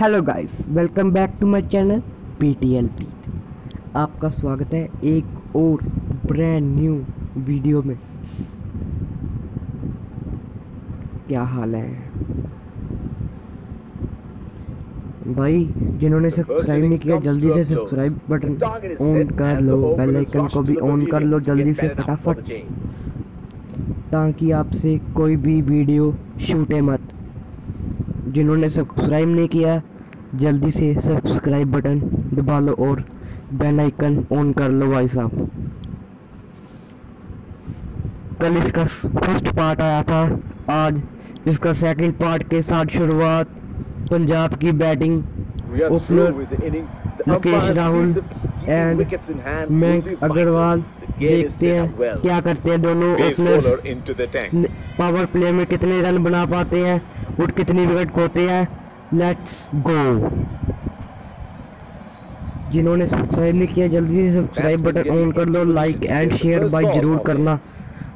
Hello guys, welcome back to my channel PTL Preet. आपका स्वागत है एक और ब्रांड न्यू वीडियो में। क्या हाल है भाई? जिन्होंने सब्सक्राइब नहीं किया जल्दी से सब्सक्राइब बटन ऑन कर लो, बेल आइकन को भी ऑन कर लो जल्दी से फटाफट, ताकि आपसे कोई भी वीडियो छूटे मत। जिन्होंने सब्सक्राइब नहीं किया जल्दी से सब्सक्राइब बटन दबा लो और बेल आइकन ऑन कर लो भाई साहब। कल इसका फर्स्ट पार्ट आया था, आज इसका सेकंड पार्ट के साथ शुरुआत। पंजाब की batting opener Mukesh Rahul and Mayank Agarwal, देखते हैं क्या करते हैं दोनों ओपनर्स। पावर प्ले में कितने रन बना पाते हैं और कितनी विकेट खोते हैं। Let's go. जिन्होंने सब्सक्राइब नहीं किया जल्दी से सब्सक्राइब बटन ऑन कर लो, लाइक एंड शेयर भाई जरूर करना।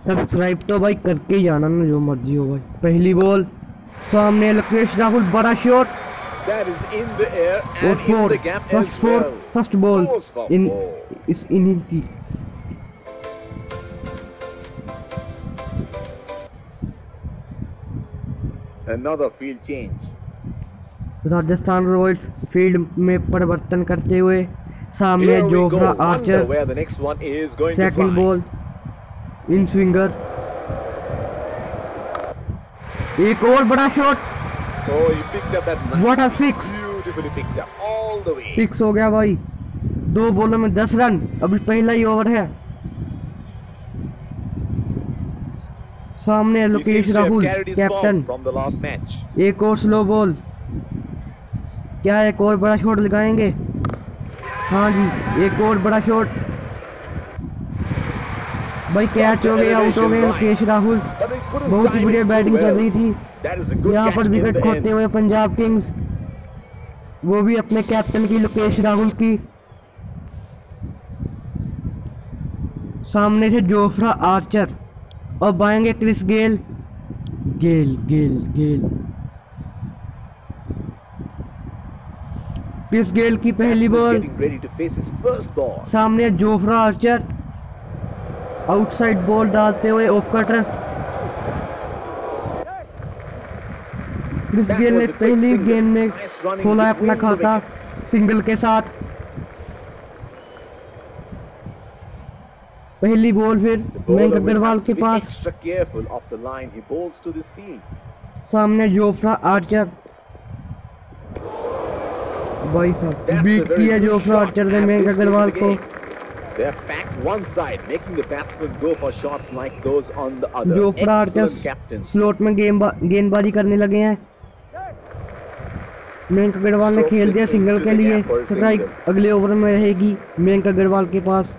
सब्सक्राइब तो भाई करके ही जाना ना, जो मर्जी हो भाई। पहली बॉल सामने मुकेश राहुल, बड़ा शॉट और फर्स्ट बॉल इन इस इनिंग की। Another field change. Rajasthan Royals field में परिवर्तन करते हुए सामने Jofra Archer, second ball in swinger, एक और बड़ा shot. What a six! Six हो गया भाई। दो बॉलों में 10 रन, अभी पहला ही ओवर है। सामने मुकेश राहुल कैप्टन, एक और स्लो बॉल। क्या एक और बड़ा शॉट लगाएंगे? हाँ जी, एक और बड़ा शॉट भाई। कैच हो गया, आउट हो गए मुकेश राहुल। बहुत ही बढ़िया बैटिंग चल रही थी। यहाँ पर विकेट खोते हुए पंजाब किंग्स, वो भी अपने कैप्टन की मुकेश राहुल की। सामने से जोफ्रा आर्चर और बाएंगे क्रिस गेल। क्रिस गेल की पहली बॉल, सामने जोफ्रा आर्चर आउटसाइड बॉल डालते हुए ऑफ कटर। क्रिस गेल ने पहली गेंद में खोला अपना खाता सिंगल के साथ। पहली बॉल फिर मयंक अग्रवाल के पास, सामने जोफ्रा आर्चर। भाई साहब बीट किया जोफ्रा आर्चर ने मयंक अग्रवाल को। जोफ्रा आर्चर स्लॉट में गेंदबाजी करने लगे हैं। मयंक अग्रवाल ने खेल दिया सिंगल के लिए। स्ट्राइक अगले ओवर में रहेगी मयंक अग्रवाल के पास।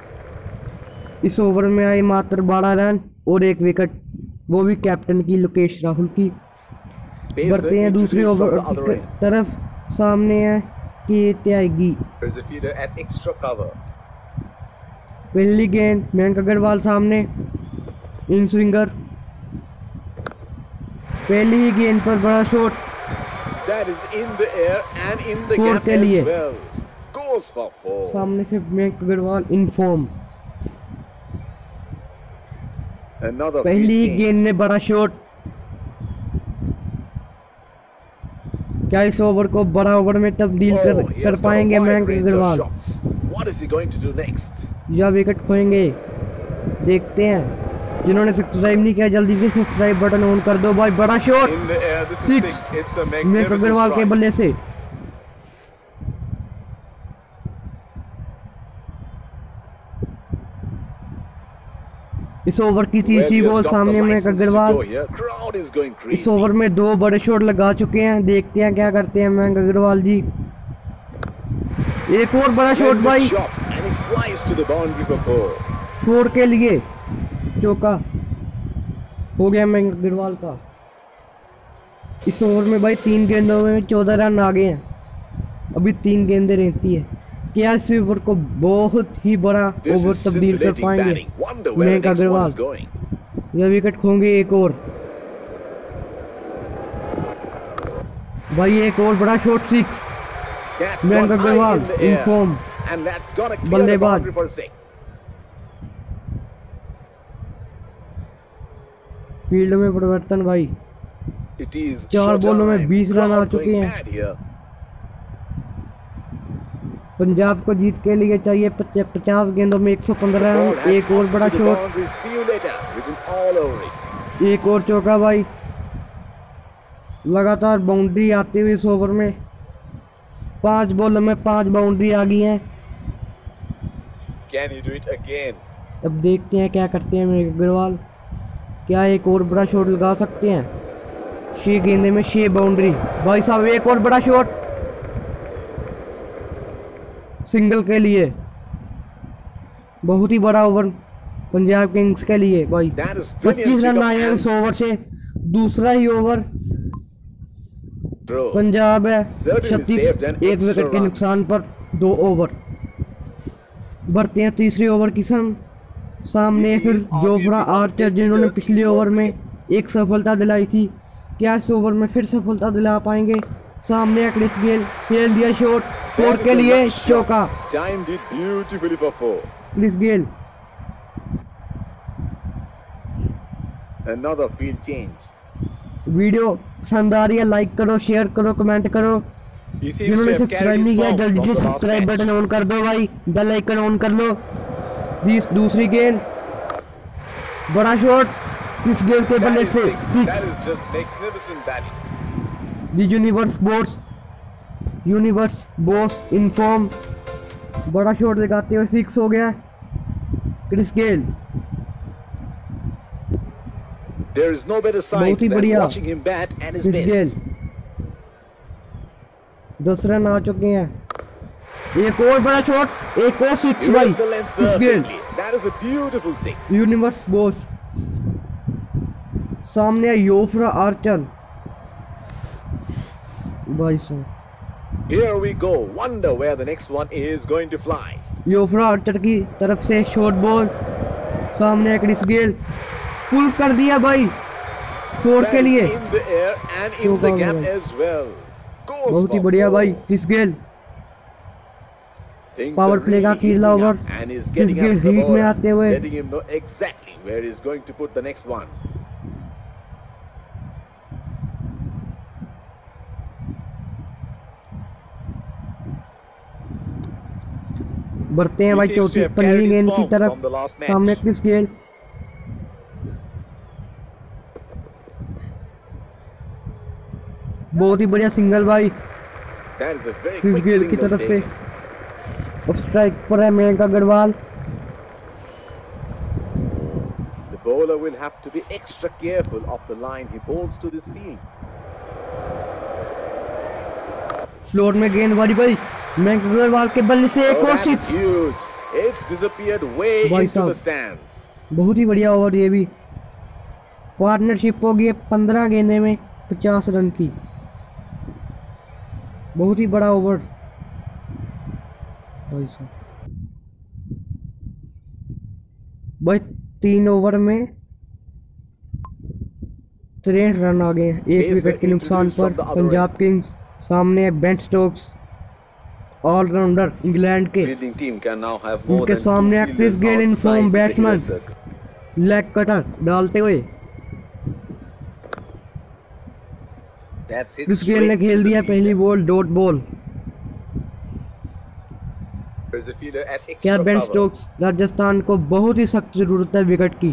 इस ओवर में आए मात्र 12 रन और एक विकेट, वो भी कैप्टन की मुकेश राहुल की। बढ़ते हैं दूसरे ओवर की तरफ। सामने है कि त्यागी, पहली गेंद मयंक अग्रवाल सामने इन स्विंगर। पहली ही गेंद पर बड़ा शॉट फोर के लिए। सामने से मयंक अग्रवाल इन फॉर्म। पहली गेंद में बड़ा शॉट। क्या इस ओवर को बड़ा ओवर में तब्दील कर पाएंगे मयंक अग्रवाल, या विकेट खोएंगे? देखते हैं। जिन्होंने सब्सक्राइब नहीं किया जल्दी से सब्सक्राइब बटन ऑन कर दो भाई। बड़ा शॉट सिक्स मयंक अग्रवाल के बल्ले से। इस ओवर की तीसरी बॉल, सामने मयंक अग्रवाल। इस ओवर में 2 बड़े शॉट लगा चुके हैं, देखते हैं क्या करते हैं मयंक अग्रवाल जी। एक और बड़ा शॉट भाई, 4 के लिए चौका हो गया मयंक अग्रवाल का। इस ओवर में भाई 3 गेंदों में 14 रन आ गए हैं, अभी 3 गेंदें रहती है। क्या इस ओवर को बहुत ही बड़ा ओवर तब्दील कर पाएंगे मयंक अग्रवाल, या विकेट खोएंगे? एक और भाई, एक और बड़ा shot 6। That's Mayank one high Agarwal in the in air. form. And that's gonna clear the बल्लेबाज। boundary for 6. फील्ड में परिवर्तन भाई, It is 4 बॉलों में showtime. 20 रन आ Crowd चुके going हैं। mad here. पंजाब को जीत के लिए चाहिए 50 गेंदों में 115 Ball रन। has एक और off बड़ा to the shot, boundary. See you later. Written all over it. एक और चौका भाई। लगातार बाउंड्री आती हुई इस ओवर में, 5 बॉलों में 5 बाउंड्री आ गई हैं। Can he do it again? अब देखते हैं क्या करते हैं मयंक अग्रवाल, क्या एक और बड़ा शॉट लगा सकते हैं। 6 गेंदे में 6 बाउंड्री भाई साहब, एक और बड़ा शॉट सिंगल के लिए। बहुत ही बड़ा ओवर पंजाब किंग्स के लिए भाई। That is brilliant 25 run pick-up आए हैं and इस ओवर से। दूसरा ही ओवर throw. पंजाब है Certainly 36, saved an 1 extra wicket के run. नुकसान पर 2 ओवर। बढ़ते हैं तीसरे ओवर की सामने फिर जोफ्रा आर्चर, जिन्होंने पिछले ओवर में एक सफलता दिलाई थी, क्या इस ओवर में फिर सफलता दिला पाएंगे। सामने क्रिस गेल, खेल दिया शॉट, 4 के लिए चौका। Timed it beautifully for 4. Chris Gayle, Another field change. Video पसंद आ रही है, लाइक करो, शेयर करो, कमेंट करो। He seems जिन्होंने to have सब्सक्राइब carried नहीं his किया form जल्दी from से the last subscribe match. Button on कर दो भाई, बेल आइकन ऑन कर लो। दूसरी गेंद, बड़ा शॉट, इस गेंद के That बल्ले is से 6. 6। That is just magnificent batting. The universe boss in form, बड़ा शॉट लगाते हुए 6 हो गया। Chris Gayle, There is no better sight बहुत ही than बढ़िया। watching him bat and his Chris Gayle, best. 10 run आ चुके हैं। एक और बड़ा शॉट, एक और 6 He भाई। read the length Chris Gayle, perfectly. That is a beautiful 6. Universe boss. सामने है योफ्रा आर्चर भाई साहब। Here we go. Wonder where the next one is going to fly. Jofra Archer की तरफ से शॉर्ट बॉल, सामने है क्रिस गेल, पुल कर दिया भाई 4 That के is लिए। in the air and in चौका the gap भाई। as well. Goes बहुत ही for बढ़िया 4. भाई Chris Gayle. Things power are play का really अकेला heating over, up and he's Chris getting Gayle up the heat में ball, आते हुए। letting him know exactly where he's going to put the next one. बढ़ते हैं He भाई seems to चौथी have पंजवीं carried his गेंद की form तरफ। from the last match. सामने क्रिस गेल, बहुत ही बढ़िया सिंगल भाई That is a very Chris quick Gayle की single तरफ से। take. अब स्ट्राइक पर है Mayank Agarwal. The bowler will have to be extra careful of the line he bowls to this field. स्लोर में गेंदबाजी भाई, मयंक अग्रवाल के बल्ले से एक Oh, और that's 6। huge. It's disappeared way भाई into the साहब। stands. बहुत ही बढ़िया ओवर ये भी। पार्टनरशिप होगी 15 गेंदे में 50 रन की, बहुत ही बड़ा ओवर भाई साहब। भाई 3 ओवर में 63 रन आ गए हैं, 1 विकेट के नुकसान पर पंजाब किंग्स। सामने है बेन स्टोक्स, ऑलराउंडर इंग्लैंड के। Fielding team can now have more उनके than सामने 2 है Chris fielders Gayle in outside form the batsman, clear circle. Leg cutter डालते हुए। That's it. क्रिस गेल ने straight to खेल the दिया field. पहली ball, dot ball. There's a fielder at क्या extra Ben cover. Stokes, Rajasthan को बहुत ही सख्त जरूरत है विकेट की,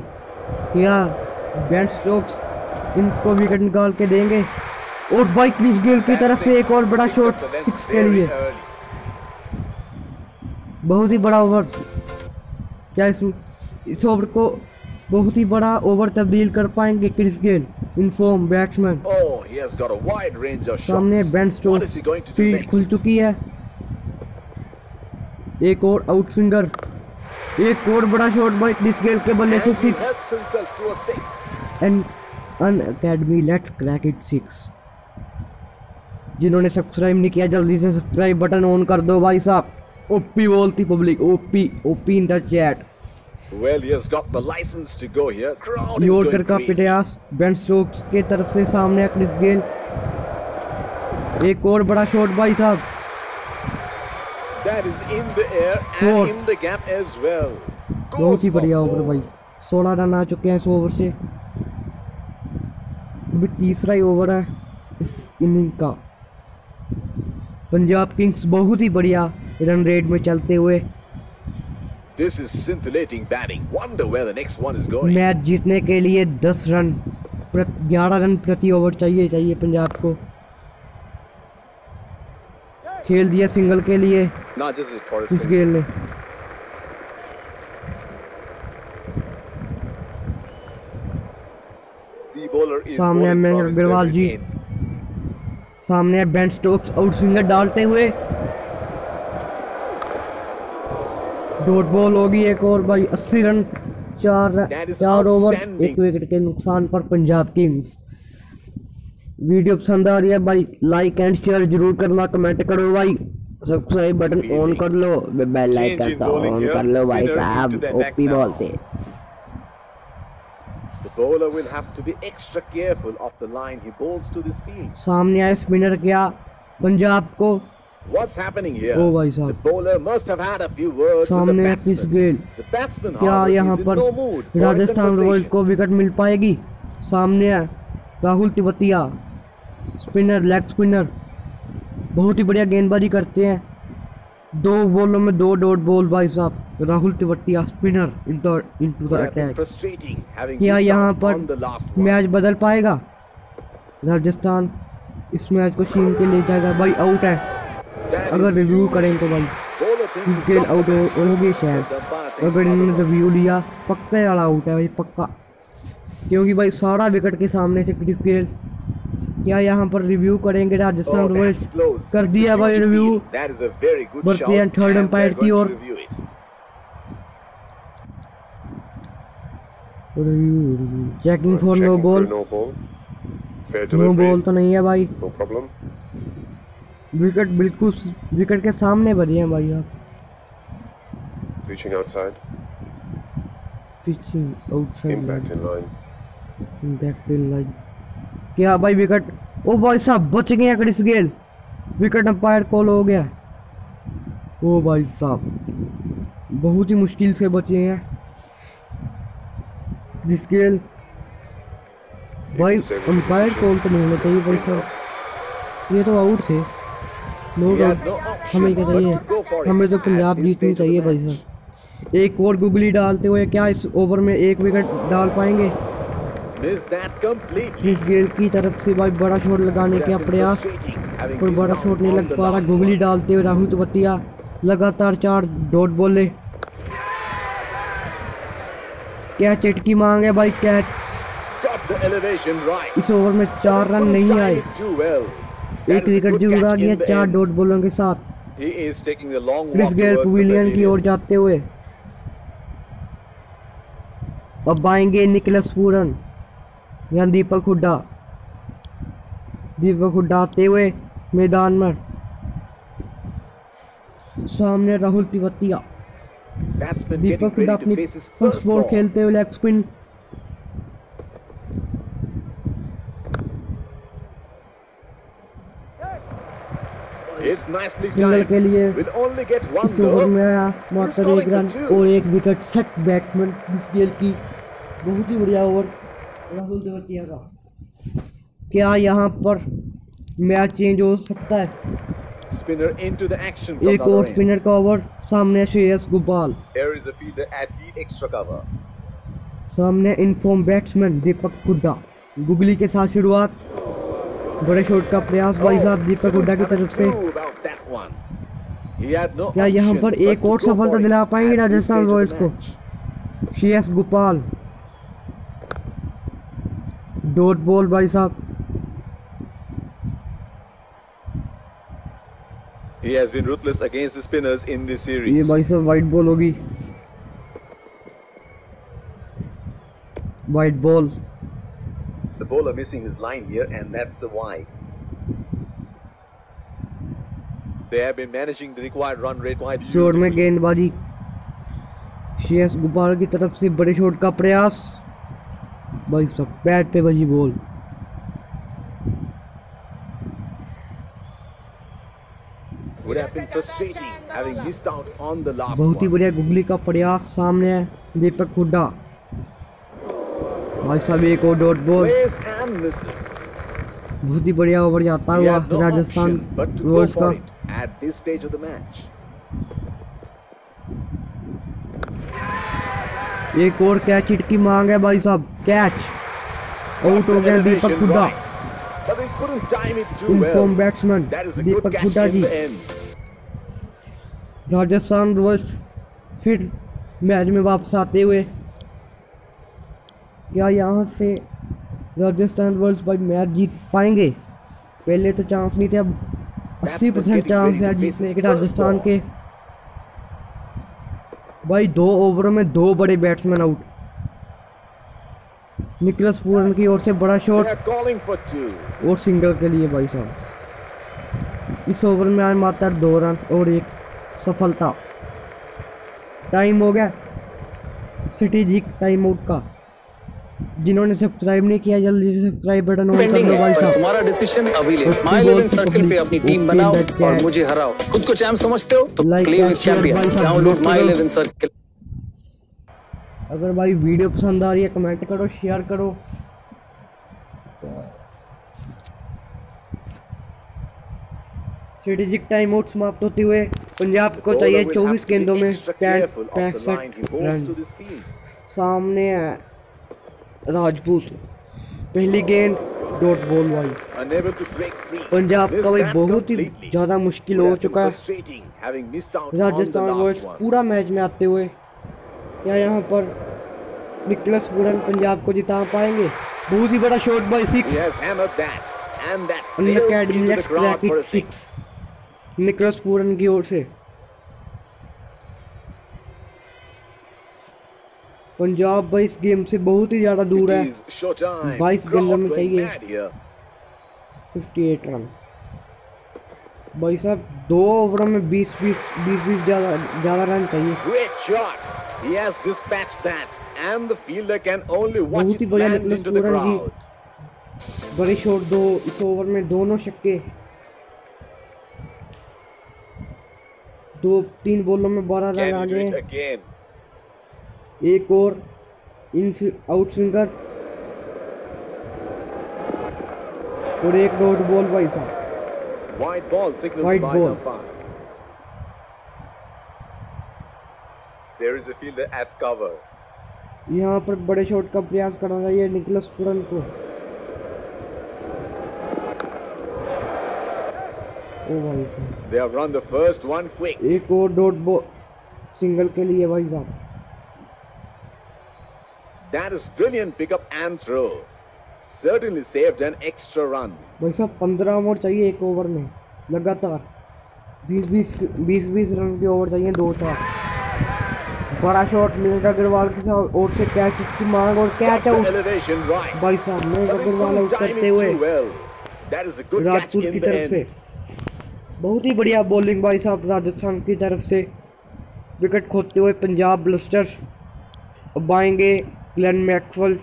क्या बेन स्टोक्स इनको विकेट निकाल के देंगे। और भाई क्रिस गेल की That's तरफ से 6. एक और बड़ा Picked shot up the length 6 के very लिए। early. बहुत ही बड़ा ओवर, क्या इस ओवर को बहुत ही बड़ा ओवर तब्दील कर पाएंगे Chris Gayle in form batsman. Oh, he has got a wide range of सामने shots. Ben What Stokes, is he going to do field खुल next? चुकी है। एक और आउट स्विंगर, एक और बड़ा शॉट बाय क्रिस गेल के बल्ले से And he 6। helps himself to a 6. And Unacademy let's crack it 6। जिन्होंने सब्सक्राइब नहीं किया जल्दी से सब्सक्राइब बटन ऑन कर दो भाई साहब। ओपी बोलती public, OP in the chat. Well, he has got the license to go here. Crowd is yorker going का crazy. प्रयास बेन स्टोक्स के तरफ से, सामने है क्रिस गेल, एक और बड़ा शॉट भाई साहब। That is in the air Four. and in the gap as well. बहुत ही Goes for बढ़िया ओवर four. भाई। 16 रन आ चुके हैं इस ओवर से। अभी तीसरा ही ओवर है इस इनिंग का। पंजाब किंग्स बहुत ही बढ़िया रन रेट में चलते हुए This is scintillating batting. Wonder where the next one is going. Match जीतने के लिए 10 रन 11 रन प्रति ओवर चाहिए पंजाब को। खेल दिया सिंगल के लिए Nudges it for a इस single. गेल ने। The bowler is सामने है bowling Mayank from his Agarwal favorite ji. end. सामने है बेन स्टोक्स आउट स्विंगर डालते हुए। डॉट बॉल होगी एक और भाई। 80 रन That is चार ओवर outstanding. 1 विकेट के नुकसान पर पंजाब किंग्स। वीडियो पसंद आ रही है भाई लाइक एंड शेयर जरूर करना, कमेंट करो भाई, सब्सक्राइब बटन ऑन कर लो, बेल Change आइकन in तो bowling ऑन here. कर लो भाई Spinner साहब। into the attack OP now. बोलते The bowler will have to be extra careful of the line he bowls to this field. सामने आए spinner क्या पंजाब को। What's happening here? ओ भाई The साहब bowler must have had a few words with the सामने है किस batsman. गेल। The batsman, क्या however, यहाँ is in पर no mood for a Rajasthan Royals conversation. को विकेट मिल पाएगी। सामने है Rahul Tewatia spinner, leg spinner बहुत ही बढ़िया गेंदबाजी करते हैं। 2 बॉलों में 2 डॉट बॉल भाई साहब। Rahul Tewatia spinner into the They have been attack. frustrating having क्या missed यहाँ out पर on the last one. Match बदल पाएगा? राजस्थान इस मैच को छीन के ले जाएगा भाई। आउट है That अगर is रिव्यू huge. करें तो भाई। Bowler thinks इस he's Gayle got the out batsman, होगी शायद। but the umpire thinks अगर not इन्होंने at all. रिव्यू लिया पक्का वाला आउट है भाई, पक्का। क्योंकि भाई सारा विकेट के सामने से क्रिस गेल। क्या यहाँ पर रिव्यू करेंगे Rajasthan Oh, Royals? that's close. कर It's a दिया भाई huge review. appeal. That is a very good बढ़ते shout, हैं थर्ड and अंपायर they're की going ओर। to review it. Review checking for no ball. No ball. Fair no delivery. Ball तो नहीं है भाई। No problem. विकेट बिल्कुल wicket के सामने बजे हैं भाई आप। Reaching outside. Pitching outside Impact in line. Impact in line. क्या भाई विकेट? ओ भाई साहब बच गए हैं Chris Gayle. Wicket umpire call हो गया। ओ भाई साहब बहुत ही मुश्किल से बचे हैं क्रिस गेल। भाई अंपायर कॉल तो नहीं होना चाहिए भाई साहब। ये तो आउट थे। No He had doubt. no option हमें क्या but चाहिए? to go for it हमें तो at Punjab this जीतनी stage of the चाहिए भाई match. साहब। एक और गुगली डालते हुए क्या इस ओवर में 1 विकेट डाल पाएंगे? Missed that completely. Chris Gayle की तरफ से भाई बड़ा शॉट लगाने Would का have been प्रयास, frustrating having पर missed बड़ा out शॉट नहीं on लग the पा रहा। last googly one. डालते हुए राहुल तिवतिया लगातार 4 डॉट बोले। क्या चटकी मांगे भाई, catch. Got the elevation right. इस ओवर में 4 रन Couldn't नहीं time आए। it too well. That एक is a विकेट good जरूर आ catch गया in the 4 end. डॉट बॉलों के साथ। He is taking the long Chris walk Gayle towards the pavilion की ओर pavilion. जाते हुए। अब आएंगे निकलस पूरन या दीपक हुड्डा। दीपक हुड्डा आते हुए मैदान में। सामने Rahul Tewatia. Batsman getting Deepak Hooda ready to अपनी face his first first ball ball. खेलते हुए leg spin. It's nicely single timed. के लिए Will only get one इस ओवर though. में आया मात्र calling 1 रन for 2. और 1 विकेट। सेट बैट्समैन क्रिस गेल की बहुत ही बढ़िया ओवर राहुल तिवतिया का। क्या यहाँ पर मैच चेंज हो सकता है? Spinner into the action from एक the और other end. स्पिनर का ओवर। सामने Shreyas Gopal, There is a fielder at deep extra cover. सामने इनफॉर्म बैट्समैन दीपक हुड्डा। गुगली के साथ शुरुआत, बड़े शॉट का प्रयास भाई साहब दीपक didn't हुड्डा की have a तरफ से। clue about that one. He had no क्या यहाँ option पर but एक to और go सफलता for it दिला पाएंगे at this Rajasthan stage of Royals the को? match. Shreyas Gopal dot ball भाई साहब। He has been ruthless against the spinners in this ये series. भाई साहब वाइट बॉल होगी। White ball. The bowler missing his line here, and that's a wide. They have been managing the required run rate quite shot में beautifully. गेंदबाजी श्रेयस गोपाल की तरफ से बड़े शॉट का प्रयास भाई साहब बैट पे बजी ball. Would have been frustrating having missed out on the last बहुत ही one. बढ़िया गुगली का प्रयास सामने है दीपक हुड्डा। भाई साहब एक और dot ball, Plays and misses. बहुत ही बढ़िया ओवर जाता He हुआ had no Rajasthan option but to go Royals for का। it at this stage of the match. एक और कैच हिट की मांग है भाई साहब, कैच आउट हो गया Deepak Elevation Hooda. right. But they couldn't time it too in form well. Batsman That is a good Deepak catch Hooda in ji. the end. Rajasthan Royals फिर मैच में वापस आते हुए, क्या यहाँ से राजस्थान रॉयल्स भाई मैच जीत पाएंगे? पहले तो चांस नहीं थे, अब 80% चांस है जीतने के राजस्थान के। भाई 2 ओवरों में 2 बड़े बैट्समैन आउट। निकलस पूरन की ओर से बड़ा shot They are calling for 2. और सिंगल के लिए भाई साहब। इस ओवर में आज मात्र 2 रन और 1 सफलता। टाइम हो गया स्ट्रेटेजिक टाइम आउट का। जिन्होंने सब्सक्राइब नहीं किया जल्दी से सब्सक्राइब बटन ऑन कर पेंडिंग दो भाई है, पर साहब। तुम्हारा डिसीजन अभी ले। ओके, माय 11 बहुत सर्कल पे अपनी टीम ओके, बनाओ दैट्स और इट। मुझे हराओ। खुद को चैंप समझते हो तो like play with and share champions. भाई साहब, डाउनलोड जरूर माय करो। 11 सर्कल। अगर भाई वीडियो पसंद आ रही है कमेंट करो, शेयर करो। स्ट्रेटेजिक टाइम आउट समाप्त होते हुए पंजाब को Bowler चाहिए will 24 have to be गेंदों में extra careful of the line 65 he bowls run. to this field. सामने है राजपूत, पहली गेंद डॉट बॉल भाई। Unable to break free. Punjab का भाई Missed that बहुत ही completely. ज़्यादा मुश्किल Would हो have been चुका है frustrating having missed out on the Rajasthan last Royals one. पूरा मैच में आते हुए। क्या यहाँ पर निकलस पूरन पंजाब को जिता पाएंगे? बहुत ही बड़ा shot by He 6 has hammered that, and that अन sails academy into the let's crowd crack for it a 6 6. Nicholas Pooran की ओर से। पंजाब भाई इस गेम से बहुत ही ज़्यादा दूर It है। is showtime. 22 Crowd गेंदों में going चाहिए mad here. 58 रन। भाई साहब 2 ओवरों में 20 ज़्यादा रन चाहिए। Great shot. He has dispatched that, and the fielder can only watch बहुत ही it बढ़िया land Nicholas into the Pooran ji. crowd. बड़े शॉट 2 इस ओवर में, दोनों छक्के। 2-3 बॉलों में 12 रन Can आ he do गए। it again? एक और आउट स्विंगर और एक डॉट बॉल भाई साहब। White ball signaled White by ball. umpire. There is a fielder at cover. यहाँ पर बड़े शॉट का प्रयास करना चाहिए निकलस पूरन को। ओ भाई साहब They have run the first one quick. एक और डॉट बॉल सिंगल के लिए भाई साहब। That is brilliant pickup and throw. Certainly saved an extra run. भाई साहब 15 ओवर चाहिए एक ओवर में लगातार। 20 रन के ओवर चाहिए 2-4। बड़ा शॉट मेघ अग्रवाल के साथ और से कैच की मांग और catch The out elevation right. भाई साहब मेघ But they Agarwal couldn't out time करते it हुए too well. That is a good catch Rajput in की the तरफ से। end. बहुत ही बढ़िया बॉलिंग भाई साहब राजस्थान की तरफ से। विकेट खोते हुए पंजाब ब्लस्टर्स। अब आएंगे ग्लेन मैक्सवेल।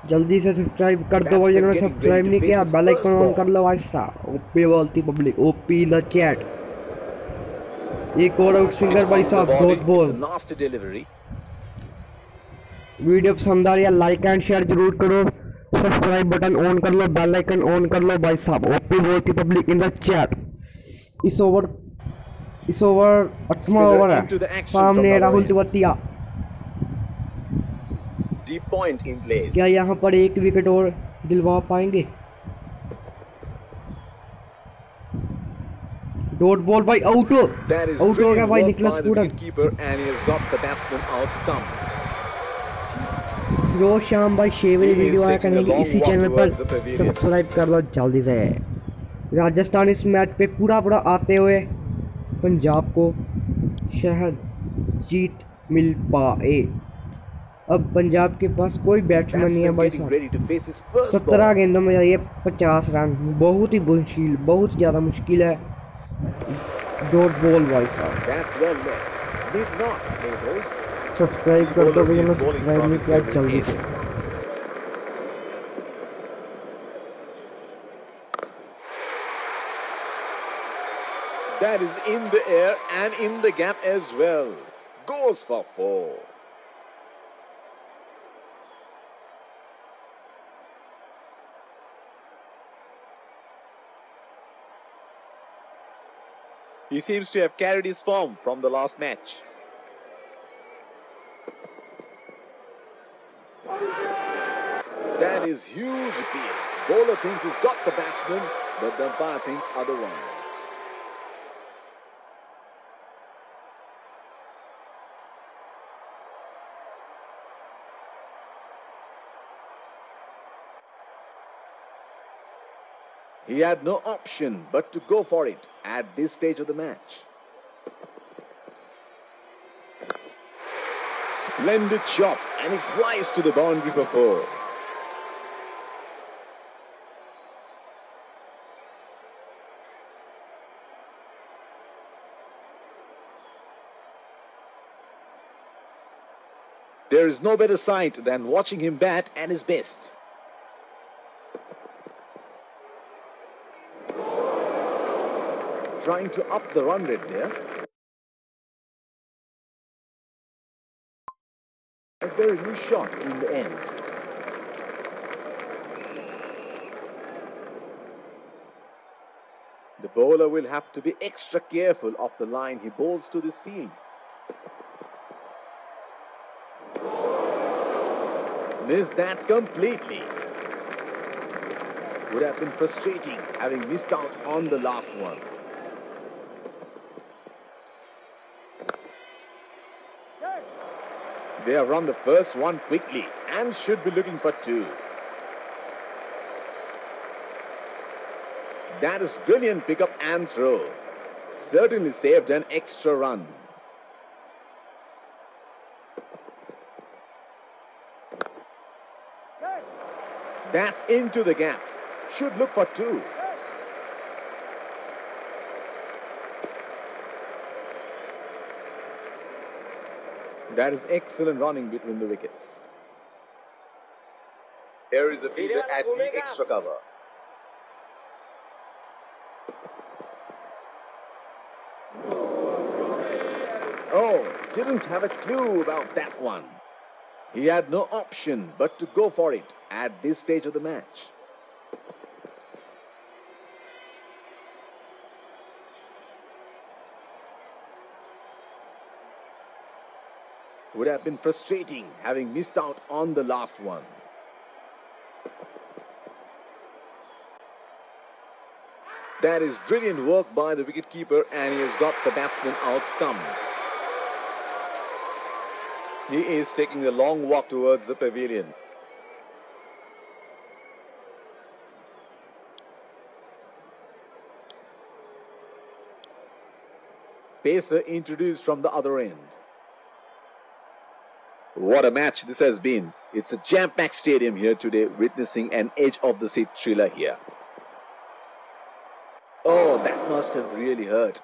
जल्दी से सब्सक्राइब कर दो भाई जिन्होंने सब्सक्राइब नहीं किया, बेल आइकन ऑन कर लो भाई साहब। ओपी बोलती public, OP in the chat. एक और आउट स्विंगर भाई साहब dot ball. Nasty delivery. Video पसंद आ रही है लाइक एंड शेयर जरूर करो, सब्सक्राइब बटन ऑन कर लो, बेल आइकन ऑन कर लो भाई साहब। ओपी बोलती पब्लिक इन द चैट। इस ओवर 8वां ओवर है। सामने Rahul तिवातिया। Deep point in place. क्या यहाँ पर एक विकेट और दिलवा पाएंगे? डॉट बॉल भाई आउट That is हो गया brilliant भाई work Nicholas by the Pooran. wicketkeeper, and he has got the batsman out stumped. रोज शाम भाई 6 बजे He is वीडियो आया taking a करेंगे long इसी walk चैनल पर। towards the pavilion. सब्सक्राइब कर लो जल्दी से। राजस्थान इस मैच पे पूरा आते हुए पंजाब को शायद जीत मिल पाए। अब पंजाब के पास कोई बैट्समैन नहीं है Batsman भाई getting साहब। ready to face his first 17 ball. गेंदों में जाइए 50 रन, बहुत ही मुश्किल, बहुत ज़्यादा मुश्किल है। डॉट बॉल भाई साहब। That's well left. Did not play those. Subscribe कर दो भैया, Bowler is bowling सब्सक्राइब नहीं promising किया जल्दी से। pace. That is in the air and in the gap as well. Goes for 4. He seems to have carried his form from the last match. That is huge appeal. Bowler thinks he's got the batsman, but the umpire thinks otherwise. He had no option but to go for it at this stage of the match. Splendid shot, and it flies to the boundary for 4. There is no better sight than watching him bat at his best. Trying to up the run rate there. A very loose shot in the end. The bowler will have to be extra careful of the line he bowls to this field. Missed that completely. Would have been frustrating having missed out on the last one. They have run the first one quickly and should be looking for 2. That is brilliant pickup and throw. Certainly saved an extra run. That's into the gap. Should look for 2. That is excellent running between the wickets. Here is a fielder at the extra cover. Oh, didn't have a clue about that one. He had no option but to go for it at this stage of the match. Would have been frustrating having missed out on the last one. That is brilliant work by the wicketkeeper, and he has got the batsman out stumped. He is taking a long walk towards the pavilion. Pacer introduced from the other end. What a match this has been. It's a jam-packed stadium here today, witnessing an edge-of-the-seat thriller here. Oh, that must have really hurt.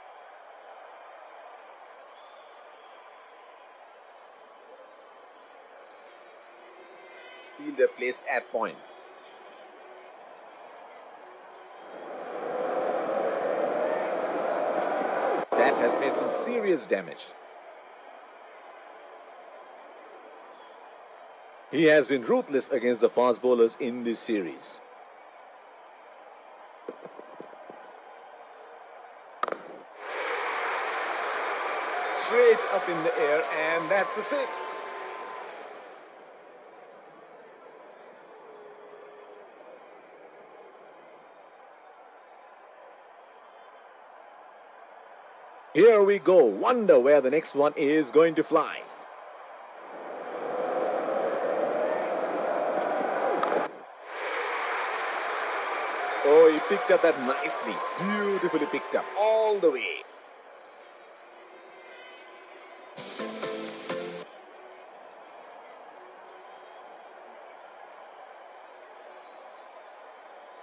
Fielder placed at point. That has made some serious damage. He has been ruthless against the fast bowlers in this series. Straight up in the air, and that's a 6. Here we go. Wonder where the next one is going to fly. Oh, he picked up that nicely. Beautifully picked up all the way.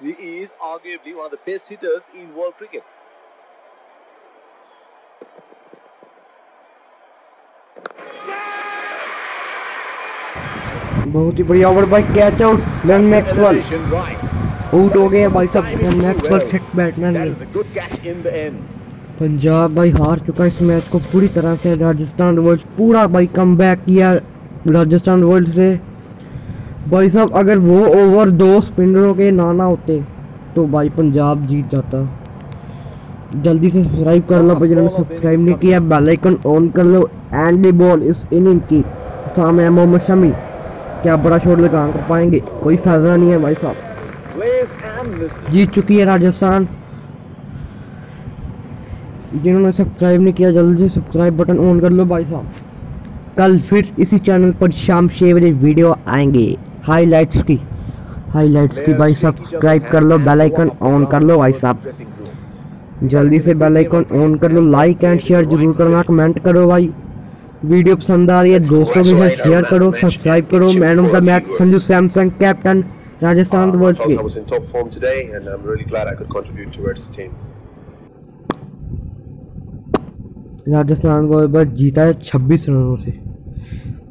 He is arguably one of the best hitters in world cricket. बहुत ही बढ़िया over भाई, catch out Glenn Maxwell Elevation right. Out हो गए भाई साहब। Time is Glenn too Maxwell well. Set batsman That is a good catch in the end. Punjab भाई हार चुका इस मैच को पूरी तरह से। राजस्थान रॉयल्स पूरा भाई कमबैक किया राजस्थान रॉयल्स से भाई साहब। अगर वो ओवर 2 स्पिनरों के ना होते तो भाई पंजाब जीत जाता। जल्दी से सब्सक्राइब कर लो भाई जिन्होंने सब्सक्राइब नहीं किया, बेल आइकन ऑन कर लो। एंड द बॉल इस इनिंग की सामने मोहम्मद शमी, क्या बड़ा शॉट लगा कर पाएंगे? कोई फायदा नहीं है भाई साहब। Plays and misses. जीत चुकी है राजस्थान। जिन्होंने सब्सक्राइब नहीं किया जल्दी से सब्सक्राइब बटन ऑन कर लो भाई साहब। कल फिर इसी चैनल पर शाम 6 बजे वीडियो आएंगे हाइलाइट्स की भाई। सब्सक्राइब कर लो, बेल आइकन ऑन कर लो भाई साहब। Dressing room. जल्दी से बेल आइकन ऑन कर लो। लाइक एंड शेयर जरूर करना, कमेंट करो भाई। वीडियो पसंद आ रही है दोस्तों के साथ शेयर करो, सब्सक्राइब करो। Man of the match Sanju Samson, captain Rajasthan Royals I के। was in top form today, and I'm really glad I could contribute towards the team. Rajasthan को बस जीता है 26 रनों से।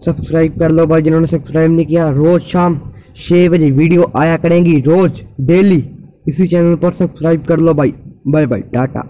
सब्सक्राइब कर लो भाई जिन्होंने सब्सक्राइब नहीं किया। रोज शाम 6 बजे वीडियो आया करेंगी, रोज डेली इसी चैनल पर। सब्सक्राइब कर लो भाई। Bye bye, Tata.